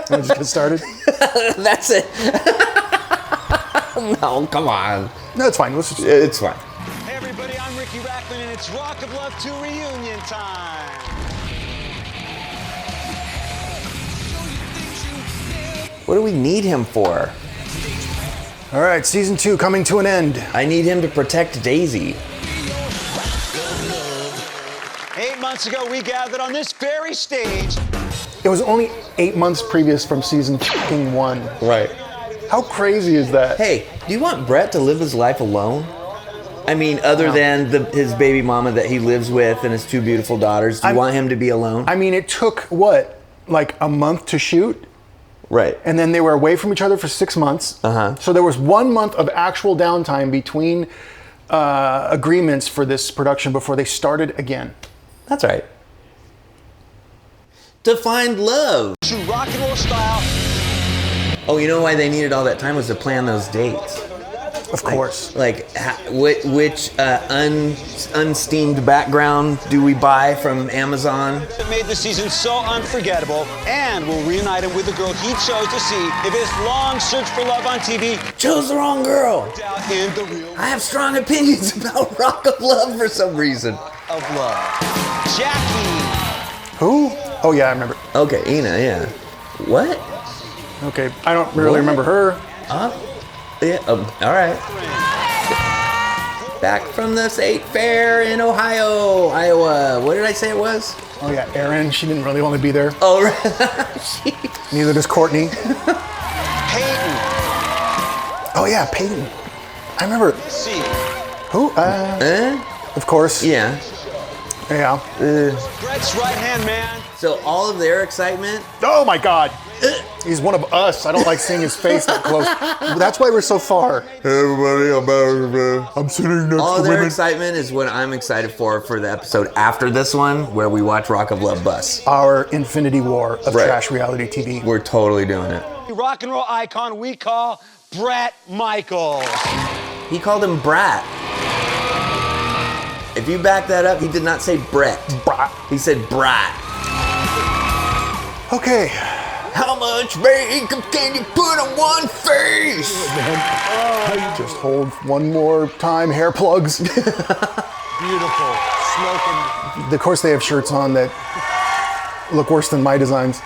Just get started. That's it. No, come on. No, it's fine. It's fine. Hey everybody, I'm Ricky Racklin, and it's Rock of Love 2 reunion time. What do we need him for? All right, season 2 coming to an end. I need him to protect Daisy. 8 months ago, we gathered on this very stage. It was only 8 months previous from season 1. Right. How crazy is that? Hey, do you want Bret to live his life alone? I mean, other than his baby mama that he lives with and his 2 beautiful daughters, do you want him to be alone? I mean, it took, what, like a month to shoot? Right. And then they were away from each other for 6 months. Uh-huh. So there was 1 month of actual downtime between agreements for this production before they started again. That's right. To find love. True rock and roll style. Oh, you know why they needed all that time was to plan those dates. Of course. Which unsteamed background do we buy from Amazon? It made the season so unforgettable, and we'll reunite him with the girl he chose to see if his long search for love on TV Chose the wrong girl. in the real I have strong opinions about Rock of Love for some reason. of love. Jackie. Who? Oh, yeah, I remember. Okay, Ina, yeah. What? Okay, I don't really remember her. Yeah, all right. Back from the State Fair in Iowa. What did I say it was? Oh, yeah, Erin. She didn't really want to be there. Oh, right. Neither does Courtney. Peyton. Oh, yeah, Peyton. I remember. C. Who? Of course. Yeah. Yeah. Bret's right-hand man. So all of their excitement. Oh, my God. He's one of us. I don't like seeing his face that close. That's why we're so far. Hey, everybody, I'm sitting next All to of their women. excitement is what I'm excited for the episode after this one, where we watch Rock of Love Bus. Our infinity war of Right. trash reality TV. We're totally doing it. Rock and roll icon we call Bret Michaels. He called him Brat. If you back that up, he did not say Bret. Brat. He said Brat. Okay. How much makeup can you put on one face? Just hold one more time. Hair plugs. Beautiful. Smoking. Of course, they have shirts on that look worse than my designs.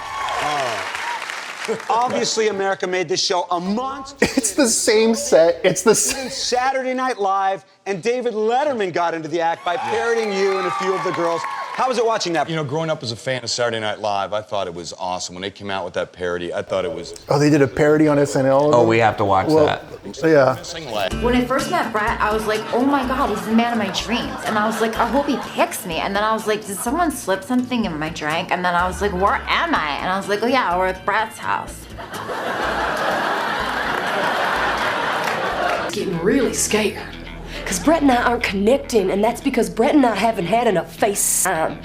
Obviously, America made this show a monster. It's the same set. It's the same. Saturday Night Live, and David Letterman got into the act by parodying you and a few of the girls. How was it watching that? You know, growing up as a fan of Saturday Night Live, I thought it was awesome. When they came out with that parody, I thought it was... Oh, they did a parody on SNL? Oh, we have to watch that. Yeah. When I first met Bret, I was like, oh my God, he's the man of my dreams. And I was like, I hope he picks me. And then I was like, did someone slip something in my drink? And then I was like, where am I? And I was like, oh yeah, we're at Bret's house. Getting really scared. Because Bret and I aren't connecting, and that's because Bret and I haven't had enough FaceTime.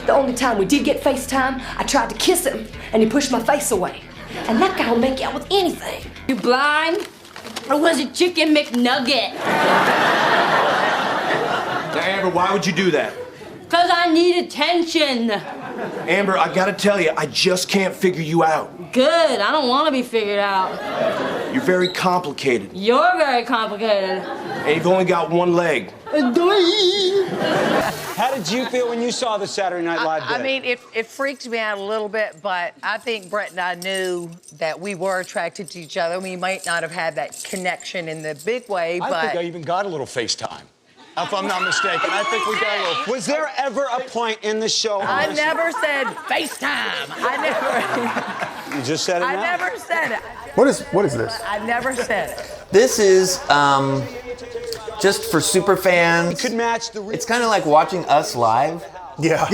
The only time we did get FaceTime, I tried to kiss him, and he pushed my face away. And that guy will make out with anything. You blind? Or was it Chicken McNugget? Now, Amber, why would you do that? Cause I need attention. Amber, I gotta tell you, I just can't figure you out. Good, I don't want to be figured out. You're very complicated, You're very complicated. and you've only got one leg. How did you feel when you saw the Saturday Night Live bit? I mean, it freaked me out a little bit, but I think Bret and I knew that we were attracted to each other. We might not have had that connection in the big way, I but... think I even got a little FaceTime. If I'm not mistaken, I think we got a little... Was there ever a point in the show... I never said FaceTime. I never... You just said it I now? never said it. What is this? I never said it. This is just for super fans. You could match the... It's kind of like watching us live. Yeah.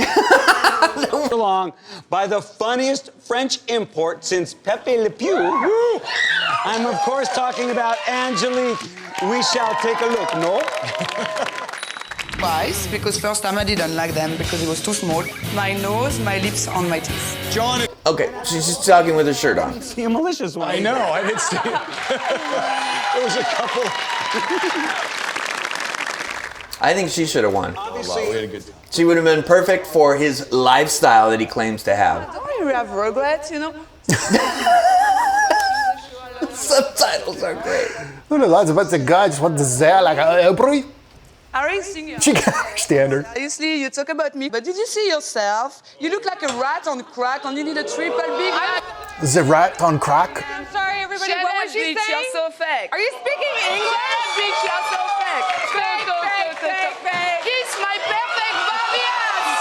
along by the funniest French import since Pepe Le Pew. I'm, of course, talking about Angelique. We shall take a look, no? Twice, because first time I didn't like them because it was too small. My nose, my lips, on my teeth. John. Okay, she's just talking with her shirt on. See a malicious one. I know, I didn't see it. There was a couple. I think she should have won. Obviously, we had a good. She would have been perfect for his lifestyle that he claims to have. Don't you have regrets, you know? Subtitles are great. Who knows about the guys? What the hell? Like every? Harry, sing She can understand her. Obviously, you talk about me, but did you see yourself? You look like a rat on crack, and you need a triple big rat. The rat on crack. I'm sorry, everybody. Shut What up, was she bitch, saying? you're so fake. Are you speaking English? Shut up, bitch, you're so fake. Fake. Kiss my perfect Bobby ass.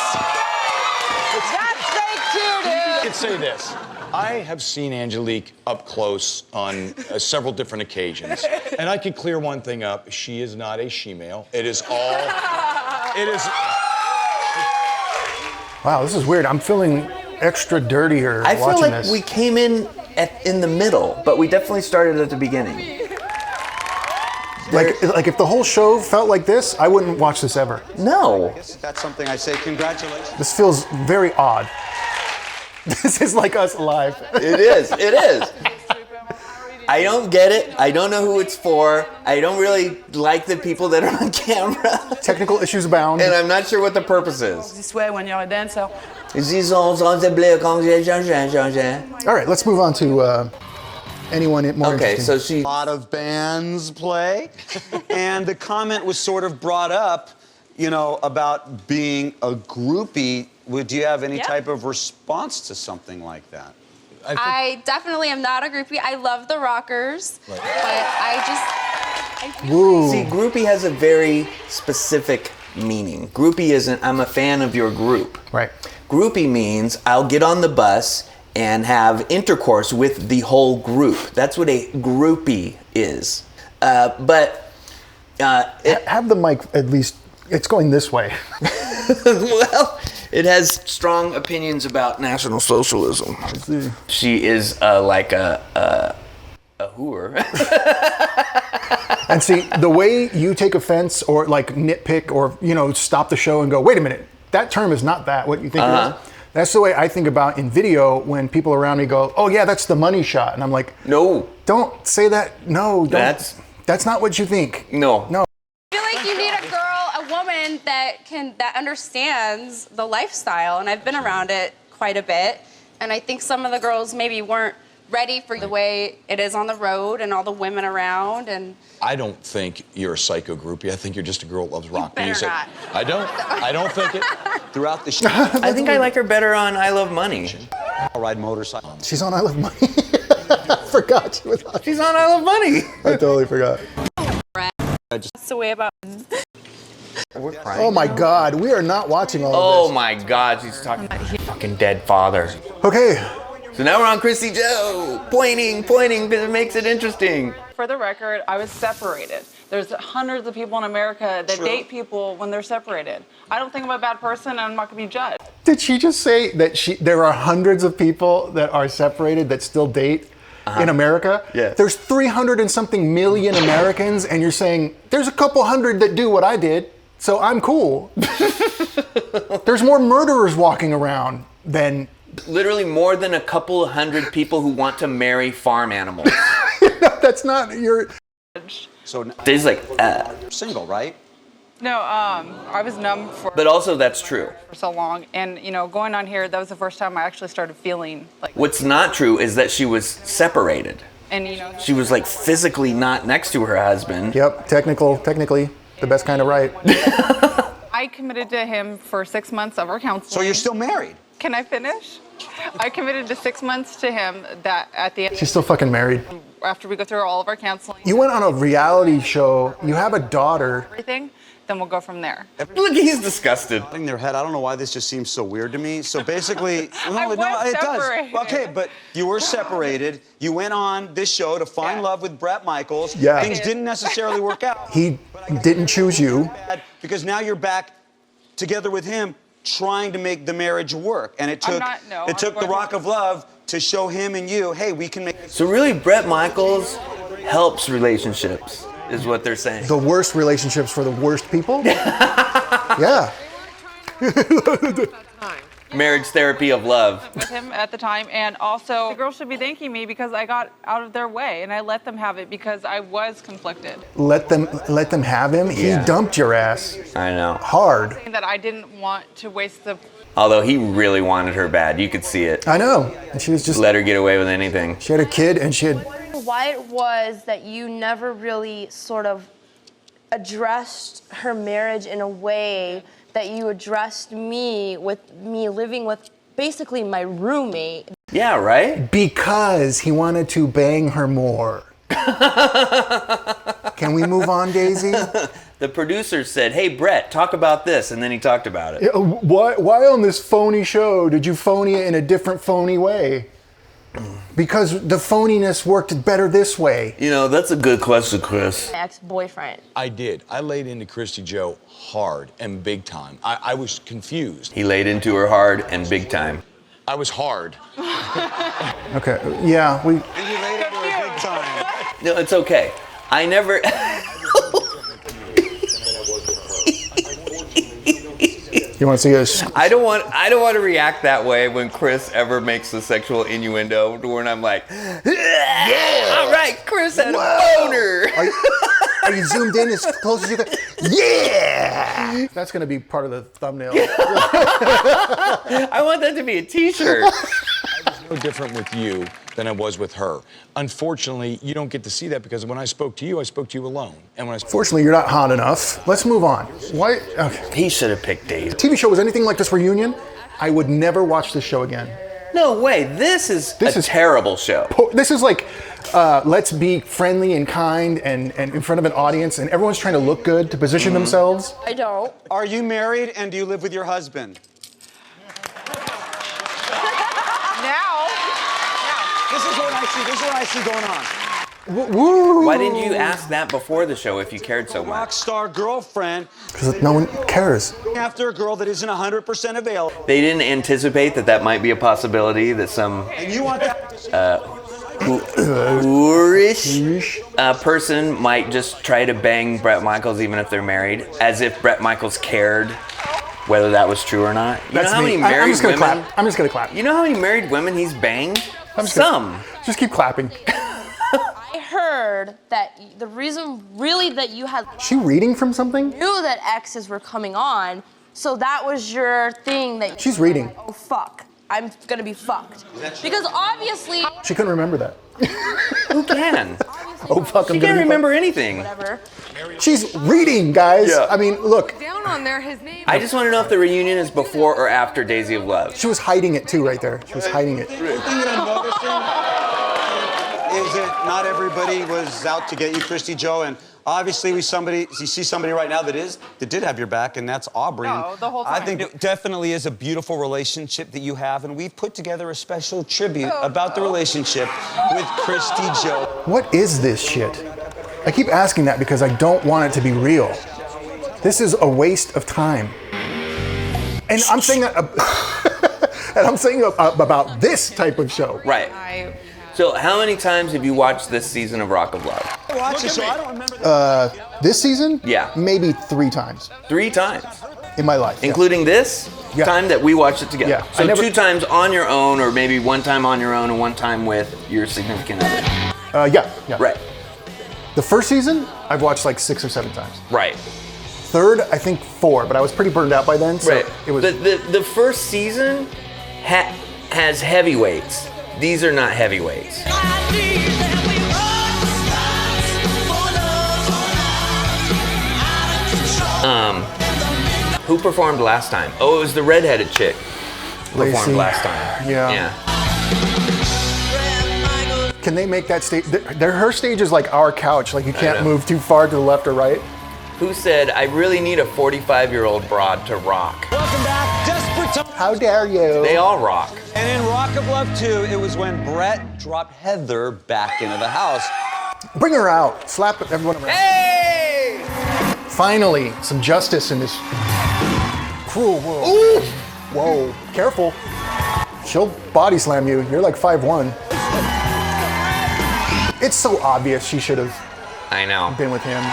That's fake too, dude. I can say this. I have seen Angelique up close on several different occasions, and I can clear one thing up. She is not a she-male. It is all. It is. Wow, this is weird. I'm feeling extra dirtier I feel watching like this. we came in in the middle, but we definitely started at the beginning. Like if the whole show felt like this, I wouldn't watch this ever. No. That's something I say congratulations. This feels very odd. This is like us live. It is. It is. I don't get it. I don't know who it's for. I don't really like the people that are on camera. Technical issues abound. And I'm not sure what the purpose is. This way when you're a dancer. All right, let's move on to anyone more Okay, interesting. so she. A lot of bands play, and the comment was sort of brought up, you know, about being a groupie. Do you have any type of response to something like that? I definitely am not a groupie. I love the rockers, but I just. Woo. See, groupie has a very specific meaning. Groupie isn't, I'm a fan of your group. Right. Groupie means I'll get on the bus and have intercourse with the whole group. That's what a groupie is. Have the mic at least. It's going this way. Well, it has strong opinions about National Socialism. She is like a whore. And see, the way you take offense or like nitpick or, you know, stop the show and go, wait a minute, that term is not that, what you think it is. That's the way I think about in video when people around me go, oh yeah, that's the money shot. And I'm like, No. don't say that. No, don't. That's not what you think. No. No. I feel like you need a woman that understands the lifestyle, and I've been around it quite a bit. And I think some of the girls maybe weren't ready for the way it is on the road and all the women around. And I don't think you're a psycho groupie. I think you're just a girl that loves rock better music. not. I don't think it. Throughout the show, I think I like her better on I Love Money. I'll ride motorcycle. She's on I Love Money. I forgot she was on. She's on I Love Money. I totally forgot. that's the way about. We're crying. Oh my God, we are not watching all of Oh this. my God, she's talking about his fucking dead father. Okay. So now we're on Chrissy Joe, pointing, because it makes it interesting. For the record, I was separated. There's hundreds of people in America that date people when they're separated. I don't think I'm a bad person, and I'm not gonna be judged. Did she just say that there are hundreds of people that are separated that still date in America? Yeah. There's 300 and something million Americans, and you're saying there's a couple hundred that do what I did, so I'm cool. There's more murderers walking around than. Literally more than a couple hundred people who want to marry farm animals. That's not your. So There's like, you're single, right? No, I was numb for but also that's true. so long, and you know, going on here, that was the first time I actually started feeling like. What's not true is that she was separated. And you know, She was like physically not next to her husband. Yep, technically, the best kind of right. I committed to him for 6 months of our counseling. So you're still married? Can I finish? I committed to 6 months to him. That at the end, She's still fucking married. after we go through all of our counseling, You went on a reality show. You have a daughter. everything, then we'll go from there. Look, he's disgusted. Nodding their head. I don't know why this just seems so weird to me. So basically, I was it does. separated. Okay, but you were separated. You went on this show to find love with Bret Michaels. Yeah. Things didn't necessarily work out. He didn't choose you. Because now you're back together with him, trying to make the marriage work. And it took I'm the going Rock of Love to show him and you, hey, we can make this. So really, Bret Michaels helps relationships, is what they're saying. The worst relationships for the worst people? Yeah. Marriage therapy of love. with him at the time, and also the girls should be thanking me because I got out of their way and I let them have it because I was conflicted. Let them have him. Yeah. He dumped your ass I know. hard. That I didn't want to waste the. Although he really wanted her bad. You could see it. I know. And she was just Let her get away with anything. She had a kid and she had. Why it was that you never really sort of addressed her marriage in a way that you addressed me with me living with basically my roommate. Yeah, right? Because he wanted to bang her more. Can we move on, Daisy? The producer said, hey, Bret, talk about this. And then he talked about it. Why on this phony show did you phony it in a different phony way? Because the phoniness worked better this way. You know, that's a good question, Chris. My ex-boyfriend. I did. I laid into Christy Joe hard and big time. I was confused. He laid into her hard and big time. I was hard. Okay, yeah, we. And you laid into her big time. No, it's okay. I never. You want to see us? I don't want to react that way when Chris ever makes the sexual innuendo when I'm like, yeah, all right, Chris had a boner. Are you zoomed in as close as you can? Yeah! That's going to be part of the thumbnail. I want that to be a t-shirt. I was no different with you than I was with her. Unfortunately, you don't get to see that because when I spoke to you alone. And when Fortunately, you're not hot enough. Let's move on. Why? Okay. He should have picked Daisy. TV show was anything like this reunion, I would never watch this show again. No way. This is a terrible show. This is like, let's be friendly and kind and in front of an audience, and everyone's trying to look good to position themselves. I don't. Are you married and do you live with your husband? This is what I see going on. Woo. Why didn't you ask that before the show if you cared so much? Rock star girlfriend. Because no one cares. After a girl that isn't 100% available. They didn't anticipate that might be a possibility, that some And you want that? whorish person might just try to bang Bret Michaels even if they're married, as if Bret Michaels cared whether that was true or not. You know how many married I'm just gonna women? clap. I'm just gonna clap. You know how many married women he's banged? Just keep clapping. I heard that the reason really that you had She reading from something? knew that exes were coming on, so that was your thing that She's reading. Like, oh fuck, I'm gonna be fucked. Because obviously She couldn't remember that. Who can? Oh fuck, She I'm can't gonna be remember anything. whatever. She's reading, guys. Yeah. I mean, look. Down on there, his name. I just want to know if the reunion is before or after Daisy of Love. She was hiding it too, right there. She was hiding it. The thing that I'm noticing is that not everybody was out to get you, Christy Joe, and obviously you see somebody right now that did have your back, and that's Aubrey. No, the whole I time. think it definitely is a beautiful relationship that you have, and we've put together a special tribute about the relationship with Christy Joe. What is this shit? I keep asking that because I don't want it to be real. This is a waste of time. And I'm saying that, and I'm saying about this type of show. Right. So how many times have you watched this season of Rock of Love? Watch it, so I don't remember This season? Yeah. Maybe 3 times 3 times. in my life. Including this time that we watched it together. Yeah. So 2 times on your own, or maybe 1 time on your own and 1 time with your significant other. Yeah. Right. The first season, I've watched like 6 or 7 times. Right. Third, I think 4, but I was pretty burned out by then. So Right. it was. The first season has heavyweights. These are not heavyweights. Who performed last time? Oh, it was the redheaded chick. Performed Lacey. last time. Yeah. Can they make that stage? Her stage is like our couch. Like you can't move too far to the left or right. Who said, I really need a 45-year-old broad to rock? Welcome back, Desperate Times. How dare you? They all rock. And in Rock of Love 2, it was when Bret dropped Heather back into the house. Bring her out. Slap everyone around. Hey! Finally, some justice in this cruel world. Ooh. Whoa, careful. She'll body slam you. You're like 5'1". It's so obvious she should have I know. been with him.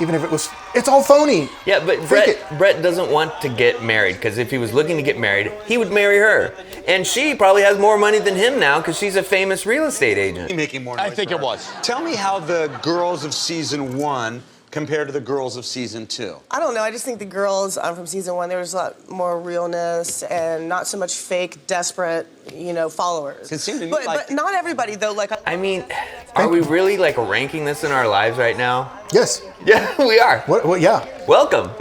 Even if it was It's all phony. Yeah, but Bret doesn't want to get married, because if he was looking to get married, he would marry her. And she probably has more money than him now because she's a famous real estate agent. Making more noise I think it was. Tell me how the girls of season 1 compared to the girls of season 2. I don't know. I just think the girls from season 1, there was a lot more realness and not so much fake, desperate, followers. It seemed to me but not everybody though. Like I mean, are we really like ranking this in our lives right now? Yes. Yeah, we are. What? Yeah. Welcome.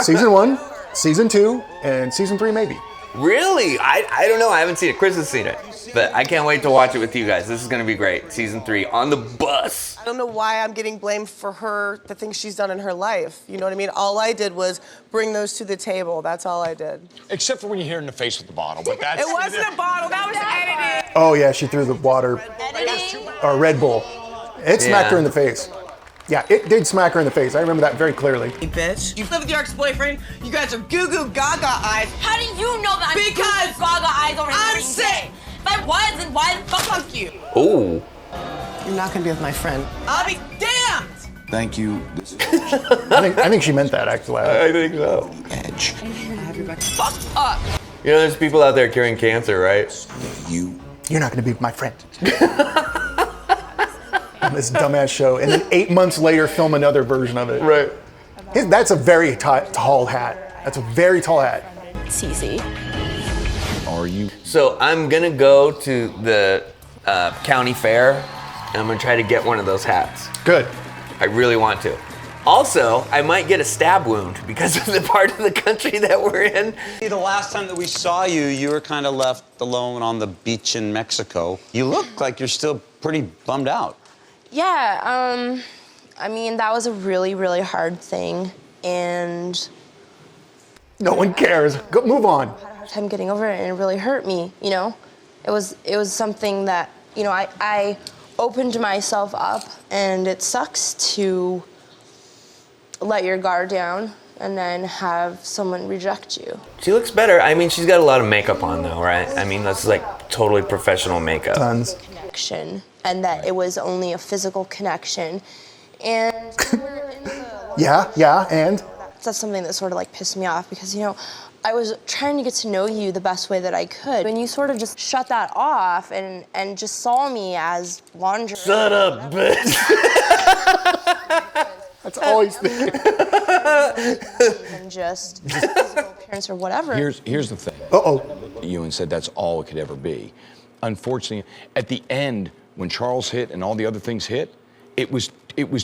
Season 1, season 2, and season 3 maybe. Really? I don't know. I haven't seen it. Chris has seen it. But I can't wait to watch it with you guys. This is going to be great. Season 3 on the bus. I don't know why I'm getting blamed for the things she's done in her life. You know what I mean? All I did was bring those to the table. That's all I did. Except for when you hit her in the face with the bottle, but that's... It wasn't a bottle. That was edited. Oh yeah, she threw the water or Red Bull. It smacked her in the face. Yeah, it did smack her in the face. I remember that very clearly. Hey, bitch. You live with your ex-boyfriend. You guys are goo-goo gaga eyes. How do you know that I'm Because goo-goo gaga eyes over here? I'm sick. If I was, then why the fuck you? Ooh. You're not gonna be with my friend. I'll be damned. Thank you. I think she meant that actually. I think so. Edge. Fuck up. You know, there's people out there curing cancer, right? You're not going to be my friend. On this dumbass show, and then 8 months later film another version of it. Right. That's a very tall hat. That's a very tall hat. It's easy. Are you? So I'm gonna go to the county fair, and I'm gonna try to get one of those hats. Good. I really want to. Also, I might get a stab wound because of the part of the country that we're in. The last time that we saw you, you were kind of left alone on the beach in Mexico. You look like you're still pretty bummed out. Yeah, I mean, that was a really, really hard thing, and no one cares. Go, move on. I had a hard time getting over it, and it really hurt me, you know? It was something that, you know, I opened myself up, and it sucks to let your guard down and then have someone reject you. She looks better. I mean, she's got a lot of makeup on though, right? I mean, that's like totally professional makeup. Tons. Connection, and that it was only a physical connection. And yeah, and? That's something that sort of like pissed me off because, you know, I was trying to get to know you the best way that I could. When you sort of just shut that off and just saw me as laundry. Shut up, bitch. That's always the and just physical appearance or whatever. Here's the thing. Ewan said that's all it could ever be. Unfortunately, at the end, when Charles hit and all the other things hit, it was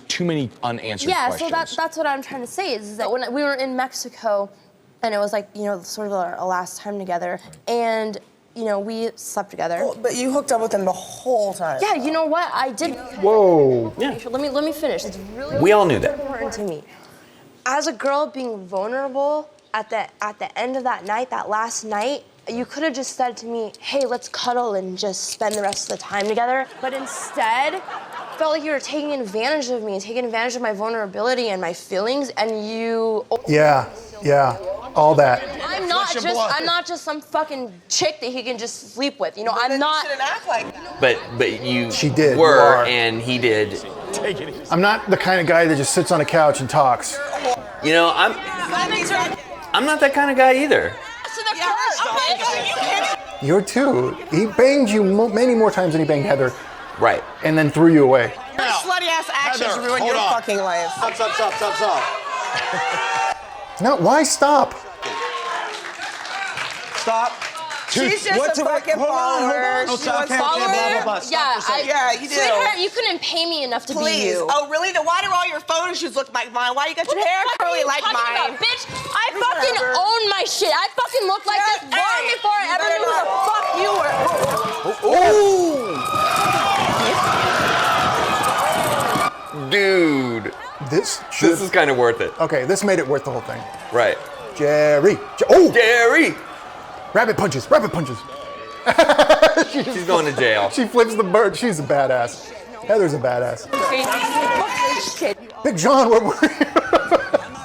too many unanswered questions. Yeah, so that's what I'm trying to say is that when we were in Mexico, and it was like, you know, sort of our last time together, and you know, we slept together. Oh, but you hooked up with him the whole time. Yeah, you know what? I did. Whoa. Yeah. Let me finish. It's really We all knew that. important to me. As a girl being vulnerable at the end of that night, that last night, you could have just said to me, hey, let's cuddle and just spend the rest of the time together. But instead, felt like you were taking advantage of me, taking advantage of my vulnerability and my feelings, and you... Yeah, all that. I'm not just some fucking chick that he can just sleep with. You know, I'm not. You shouldn't act like that. But you She did. were, You are. and he did. Take it easy. I'm not the kind of guy that just sits on a couch and talks. You know, I'm not that kind of guy either. You're too. He banged you many more times than he banged Heather. Right. And then threw you away. Your slutty ass actions Heather, ruin hold your on. fucking life. Stop. No, why stop? Stop. She's just a fucking follower. She wants followers. Yeah, you do. Sweetheart, you couldn't pay me enough to Please. be you. Oh, really? Then why do all your photo shoots look like mine? Why you got your hair curly like mine? Bitch, I fucking own my shit. I fucking looked like this long before I ever knew who the fuck you were. Dude. This is kind of worth it. Okay, this made it worth the whole thing. Right. Jerry. Jerry. Rabbit punches. She's going to jail. She flips the bird. She's a badass. Heather's a badass. Big John, what were you?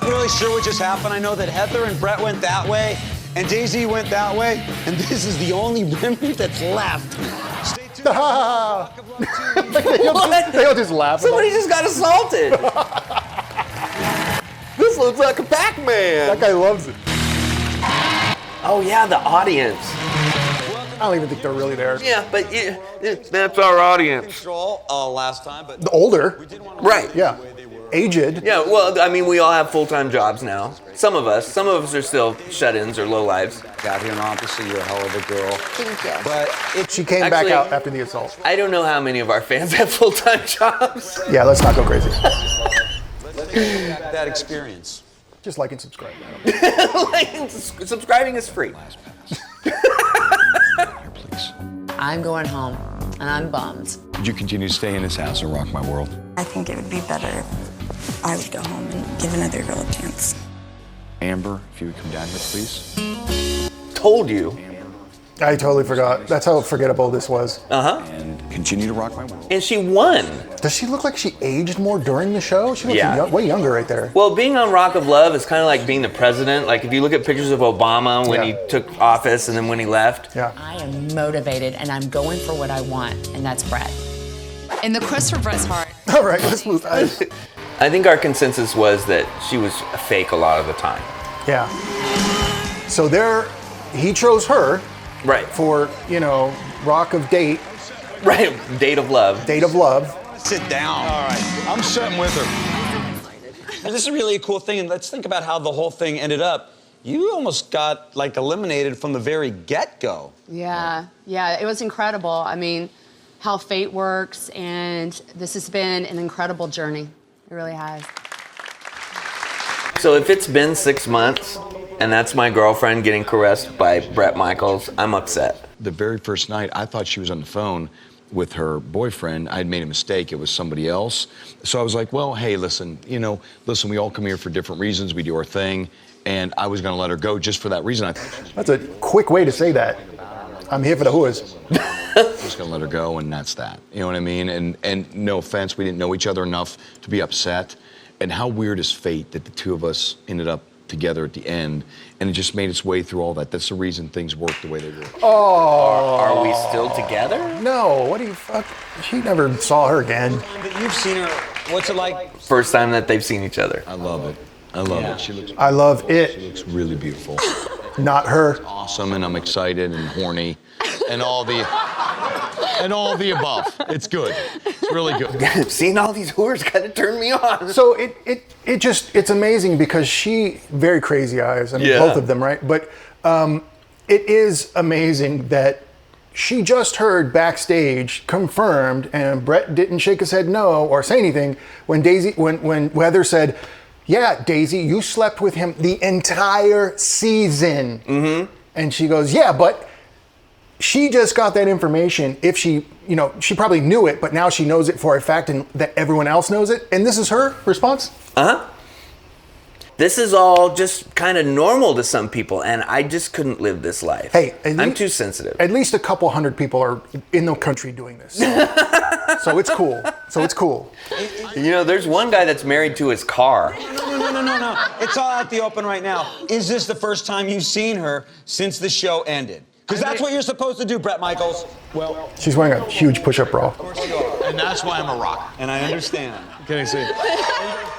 I'm really sure what just happened. I know that Heather and Bret went that way, and Daisy went that way, and this is the only remnant that's left. Stay tuned. They all just laugh. Somebody just got assaulted. looks like a Pac-Man. That guy loves it. Oh yeah, the audience. I don't even think they're really there. Yeah, but that's our audience. Control last time, but The older. Right. Yeah. Aged. Yeah, well, I mean, we all have full-time jobs now. Some of us are still shut-ins or lowlives. got here and obviously you're a hell of a girl. Thank you. But She came back Actually, out after the assault. I don't know how many of our fans have full-time jobs. Yeah, let's not go crazy. that experience. Just like and subscribe. Subscribing is free. I'm going home, and I'm bummed. Would you continue to stay in this house and rock my world? I think it would be better if I would go home and give another girl a chance. Amber, if you would come down here, please. Told you. I totally forgot. That's how forgettable this was. And continue to rock my world. And she won. Does she look like she aged more during the show? She looks Yeah. way younger right there. Well, being on Rock of Love is kind of like being the president. Like if you look at pictures of Obama when he took office and then when he left. Yeah. I am motivated, and I'm going for what I want, and that's Bret. In the quest for Bret's heart. All right, let's move on. I think our consensus was that she was a fake a lot of the time. Yeah. So he chose her. Right. For, Rock of Date. Right, Date of Love. Date of Love. Sit down. All right, I'm sitting with her. This is really a cool thing, and let's think about how the whole thing ended up. You almost got eliminated from the very get-go. Yeah, it was incredible. I mean, how fate works, and this has been an incredible journey. It really has. So if it's been 6 months and that's my girlfriend getting caressed by Bret Michaels, I'm upset. The very first night, I thought she was on the phone with her boyfriend. I had made a mistake. It was somebody else. So I was like, well, hey, listen, we all come here for different reasons. We do our thing. And I was going to let her go just for that reason. That's a quick way to say that. I'm here for the whores. Just going to let her go, and that's that. You know what I mean? And no offense, we didn't know each other enough to be upset. And how weird is fate that the two of us ended up together at the end, and it just made its way through all that. That's the reason things worked the way they work. Oh. Are we still together? No, what do you fuck? She never saw her again. You've seen her. What's it like? First time that they've seen each other. I love it. I love it. She looks. I love it. She looks really beautiful. Not her. Awesome, and I'm excited and horny, and all the above. It's good. It's really good. Seeing all these whores kind of turned me on. So it's amazing because very crazy eyes. I mean, both of them, right? But it is amazing that she just heard backstage confirmed, and Bret didn't shake his head no or say anything when Heather said, "Yeah, Daisy, you slept with him the entire season." Mm-hmm. And she goes, "Yeah, but." She just got that information. If she probably knew it, but now she knows it for a fact and that everyone else knows it. And this is her response? Uh-huh. This is all just kind of normal to some people, and I just couldn't live this life. Hey, I'm too sensitive. At least a couple hundred people are in the country doing this. So it's cool. There's one guy that's married to his car. No. It's all out the open right now. Is this the first time you've seen her since the show ended? Because that's what you're supposed to do, Bret Michaels. Well, she's wearing a huge push-up bra. And that's why I'm a rock. And I understand. Can I say?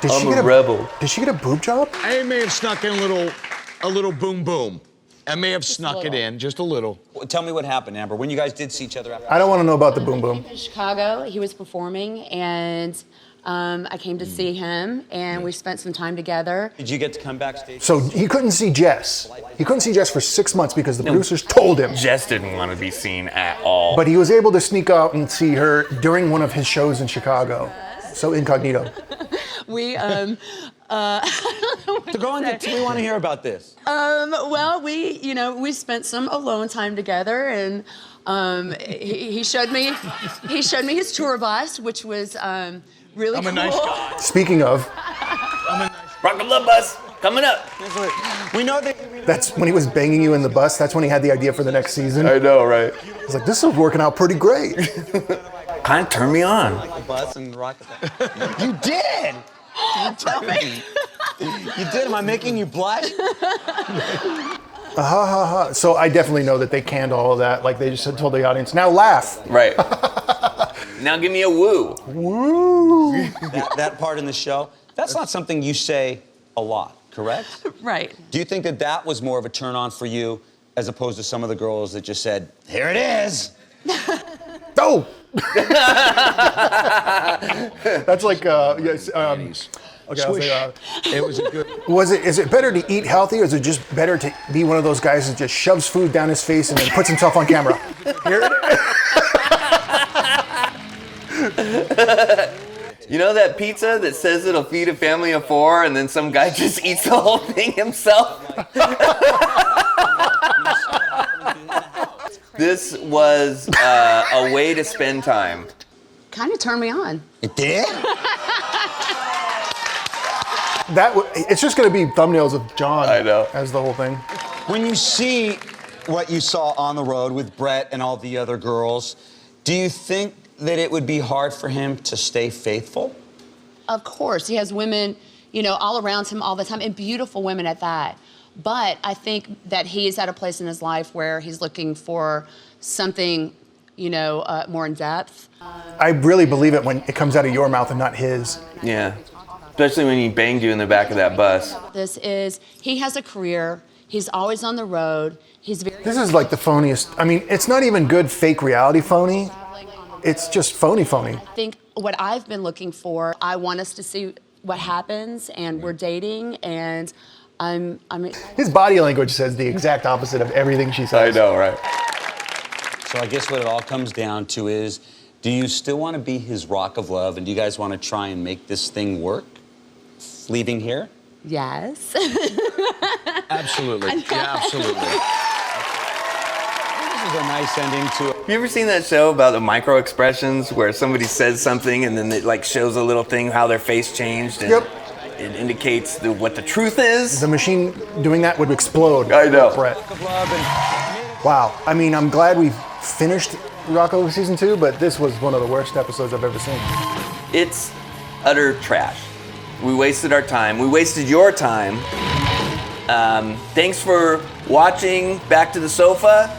I'm a rebel. Did she get a boob job? I may have snuck in a little boom boom. I may have snuck it in just a little. Well, tell me what happened, Amber, when you guys did see each other after. I don't want to know about the boom boom. In Chicago, he was performing, and I came to see him, and we spent some time together. Did you get to come backstage? So he couldn't see Jess. He couldn't see Jess for 6 months because the producers told him. Jess didn't want to be seen at all. But he was able to sneak out and see her during one of his shows in Chicago. So incognito. We, So go on, we want to hear about this. well, we spent some alone time together, and he showed me his tour bus, which was really cool. I'm a nice guy. Speaking of, Rock the Love Bus coming up. We know that. that's when he was banging you in the bus. That's when he had the idea for the next season. I know, right? He's like, this is working out pretty great. Kind of turned me on. The bus and rock it. You did. You tell me. You did. Am I making you blush? So I definitely know that they canned all of that. Like they just told the audience, now laugh. Right. Now give me a woo. Woo. That part in the show, that's not something you say a lot, correct? Right. Do you think that that was more of a turn on for you as opposed to some of the girls that just said, here it is? Oh! That's like, yes. Okay, I'll say, it was a good. Is it better to eat healthy, or is it just better to be one of those guys that just shoves food down his face and then puts himself on camera? Here it is. You know that pizza that says it'll feed a family of 4 and then some guy just eats the whole thing himself? This was a way to spend time. Kind of turned me on. It did? It's just going to be thumbnails of John. I know. As the whole thing. When you see what you saw on the road with Bret and all the other girls, do you think that it would be hard for him to stay faithful? Of course, he has women, all around him all the time, and beautiful women at that. But I think that he is at a place in his life where he's looking for something, more in depth. I really believe it when it comes out of your mouth and not his. Yeah. Especially when he banged you in the back of that bus. He has a career. He's always on the road. This is like the phoniest. I mean, it's not even good fake reality phony. It's just phony. I think what I've been looking for, I want us to see what happens, and we're dating, and I'm His body language says the exact opposite of everything she says. I know, right? So I guess what it all comes down to is, do you still want to be his rock of love, and do you guys want to try and make this thing work? Leaving here? Yes. Absolutely. Yeah, absolutely. This is a nice ending to it. Have you ever seen that show about the micro expressions where somebody says something and then it like shows a little thing how their face changed and it indicates what the truth is? The machine doing that would explode. I know. Bret. Wow. I mean, I'm glad we've finished Rocco season 2, but this was one of the worst episodes I've ever seen. It's utter trash. We wasted our time. We wasted your time. Thanks for watching Back to the Sofa.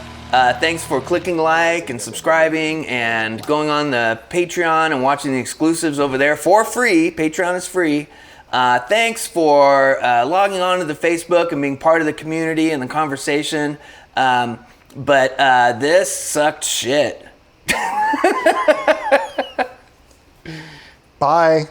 Thanks for clicking like and subscribing and going on the Patreon and watching the exclusives over there for free. Patreon is free. Thanks for logging on to the Facebook and being part of the community and the conversation. But this sucked shit. Bye.